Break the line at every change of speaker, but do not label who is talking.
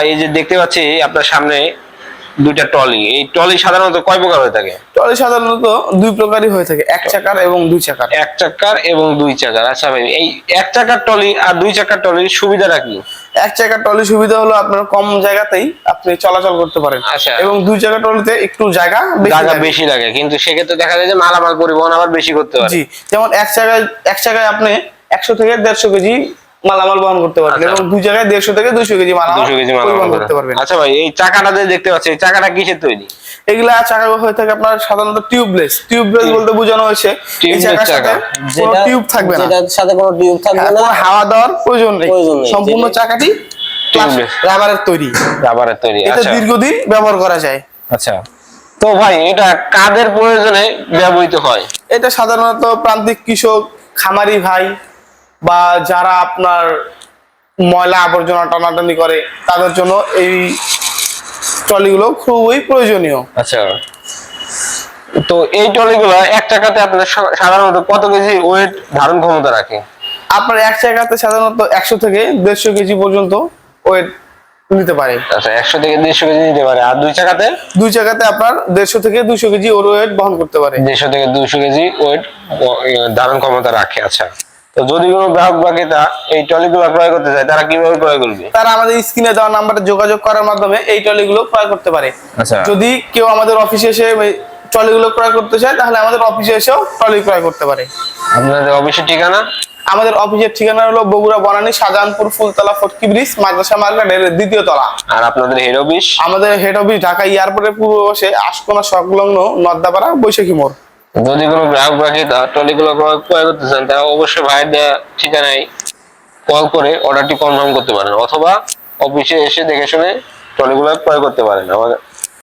ভাই এই যে দেখতে পাচ্ছি আপনার সামনে দুইটা ট্রলি, এই ট্রলি সাধারণত কয় প্রকার হয়ে থাকে?
ট্রলি সাধারণত দুই প্রকারই হয়ে থাকে, এক চাকার এবং দুই চাকার।
এক চাকার এবং দুই চাকার। আচ্ছা ভাই, এই এক চাকার ট্রলি আর দুই চাকার ট্রলির সুবিধাটা কি?
এক চাকার ট্রলি সুবিধা হলো আপনার কম জায়গাতেই আপনি চলাচল করতে পারেন।
আচ্ছা।
এবং দুই চাকার ট্রলিতে একটু জায়গা
বেশি লাগে, কিন্তু সেক্ষেত্রে দেখা যায় যে মালামাল পরিবহন আবার বেশি করতে পারে।
জি, যেমন এক জায়গায় আপনি 100 থেকে 150 কেজি মালামাল বহন করতে পারবেন,
আচ্ছা।
এবং দুই জায়গায় 150 থেকে 200 কেজি মালামাল পরিবহন করতে পারবেন।
আচ্ছা ভাই, এই চাকাটা যে দেখতে পাচ্ছি, এই চাকাটা কিসের তৈরি?
এগুলা চাকা হয়ে থাকে আপনার সাধারণত টিউবলেস বলতে বোঝানো হয়েছে এই চাকার সাথে কোনো টিউব থাকবে না,
যেটার সাথে কোনো টিউব থাকবে না,
কোনো হাওয়া দেওয়ার প্রয়োজন নেই, সম্পূর্ণ চাকাটি
টিউবলেস
রাবারের তৈরি। এটা
আচ্ছা
দীর্ঘদিন ব্যবহার করা যায়।
আচ্ছা, তো ভাই এটা কাদের প্রয়োজনে ব্যবহৃত হয়?
এটা সাধারণত প্রান্তিক কৃষক, খামারি ভাই, বা যারা আপনার ময়লা আবর্জনা টানাটানি করে তাদের জন্য এই ট্রলিগুলো খুবই প্রয়োজনীয়।
আচ্ছা, তো এই ট্রলিগুলো এক চাকাতে আপনার সাধারণত কত কেজি ওয়েট ধারণ ক্ষমতা রাখে?
আপনার এক জায়গাতে সাধারণত 100 থেকে 150 কেজি পর্যন্ত ওয়েট নিতে পারে।
আচ্ছা, 100 থেকে 150 কেজি নিতে পারে। আর দুই চাকাতে
আপনার 150 থেকে 200 কেজি ওয়েট বহন করতে পারে।
150 থেকে 200 কেজি ওয়েট ধারণ ক্ষমতা রাখে। আচ্ছা, তো যদি কোনো গ্রাহক বা ক্রেতা এই ট্রলিগুলো ক্রয় করতে চায়, তারা কিভাবে ক্রয় করবে?
তারা আমাদের স্ক্রিনে দেওয়া নাম্বারে যোগাযোগ করার মাধ্যমে এই ট্রলিগুলো ক্রয় করতে পারে।
আচ্ছা,
যদি কেউ আমাদের অফিসে এসে ট্রলিগুলো ক্রয় করতে চায়, তাহলে আমাদের অফিসে এসেও ট্রলি ক্রয় করতে পারে।
আপনাদের অফিসের ঠিকানা?
আমাদের অফিসের ঠিকানা হলো বগুড়া বনানী শাহজাহানপুর ফুলতলা ফটকি ব্রিজ মাদ্রাসা মার্কেটের 2য় তলা।
আর আপনাদের হেড অফিস?
আমাদের হেড অফিস ঢাকা এয়ারপোর্টের পূর্ব পাশে আশকোনা সংলগ্ন নর্দাপাড়া বৈশাখী মোড়।
যদি কোনো গ্রাহক বা ক্রেতা ট্রলিগুলো ক্রয় করতে চান, তারা অবশ্যই ভাইয়ের দেওয়া ঠিকানায় কল করে অর্ডারটি কনফার্ম করতে পারেন, অথবা অফিসে এসে দেখে শুনে ট্রলিগুলো ক্রয় করতে পারেন। আমাদের